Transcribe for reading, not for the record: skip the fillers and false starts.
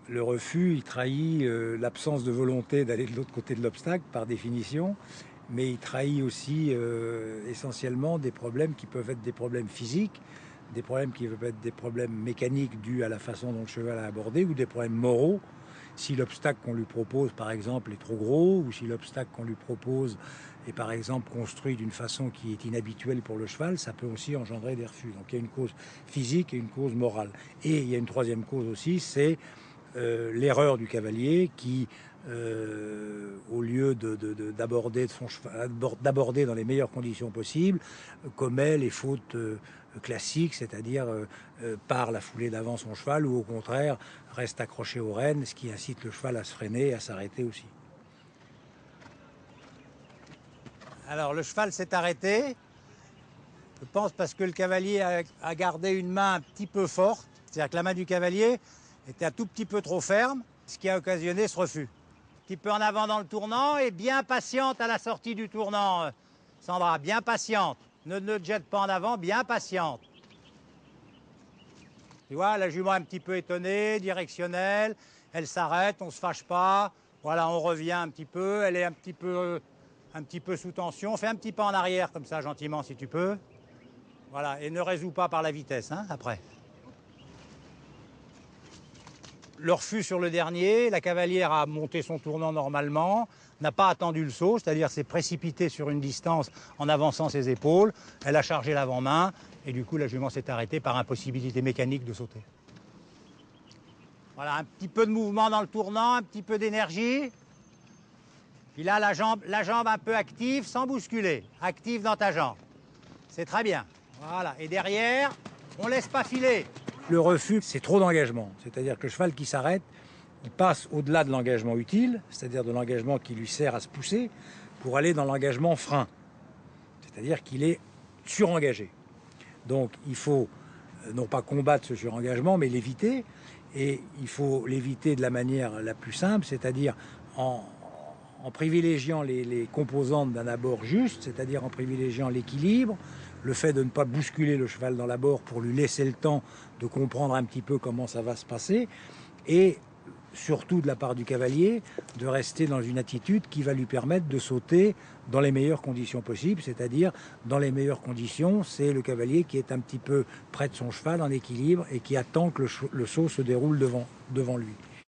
Le refus, il trahit l'absence de volonté d'aller de l'autre côté de l'obstacle, par définition, mais il trahit aussi essentiellement des problèmes qui peuvent être des problèmes physiques, des problèmes qui peuvent être des problèmes mécaniques dus à la façon dont le cheval a abordé, ou des problèmes moraux. Si l'obstacle qu'on lui propose, par exemple, est trop gros, ou si l'obstacle qu'on lui propose est, par exemple, construit d'une façon qui est inhabituelle pour le cheval, ça peut aussi engendrer des refus. Donc il y a une cause physique et une cause morale. Et il y a une troisième cause aussi, c'est l'erreur du cavalier qui, au lieu d'aborder son cheval, d'aborder dans les meilleures conditions possibles, commet les fautes classiques, c'est-à-dire part la foulée d'avant son cheval, ou au contraire reste accroché aux rênes, ce qui incite le cheval à se freiner et à s'arrêter aussi. Alors le cheval s'est arrêté, je pense parce que le cavalier a gardé une main un petit peu forte, c'est-à-dire que la main du cavalier était un tout petit peu trop ferme, ce qui a occasionné ce refus. Un petit peu en avant dans le tournant et bien patiente à la sortie du tournant, Sandra, bien patiente. Ne te jette pas en avant, bien patiente. Tu vois, la jument est un petit peu étonnée, directionnelle, elle s'arrête, on ne se fâche pas. Voilà, on revient un petit peu, elle est un petit peu sous tension. Fais un petit pas en arrière comme ça, gentiment, si tu peux. Voilà, et ne résous pas par la vitesse, hein, après. Le refus sur le dernier, la cavalière a monté son tournant normalement, n'a pas attendu le saut, c'est-à-dire s'est précipitée sur une distance en avançant ses épaules, elle a chargé l'avant-main et du coup la jument s'est arrêtée par impossibilité mécanique de sauter. Voilà, un petit peu de mouvement dans le tournant, un petit peu d'énergie. Puis là, la jambe un peu active sans bousculer, active dans ta jambe. C'est très bien. Voilà, et derrière, on laisse pas filer. Le refus, c'est trop d'engagement. C'est-à-dire que le cheval qui s'arrête, il passe au-delà de l'engagement utile, c'est-à-dire de l'engagement qui lui sert à se pousser, pour aller dans l'engagement frein. C'est-à-dire qu'il est surengagé. Donc il faut non pas combattre ce surengagement, mais l'éviter. Et il faut l'éviter de la manière la plus simple, c'est-à-dire en privilégiant les composantes d'un abord juste, c'est-à-dire en privilégiant l'équilibre, le fait de ne pas bousculer le cheval dans l'abord pour lui laisser le temps de comprendre un petit peu comment ça va se passer, et surtout de la part du cavalier, de rester dans une attitude qui va lui permettre de sauter dans les meilleures conditions possibles, c'est-à-dire dans les meilleures conditions, c'est le cavalier qui est un petit peu près de son cheval en équilibre et qui attend que le saut se déroule devant lui.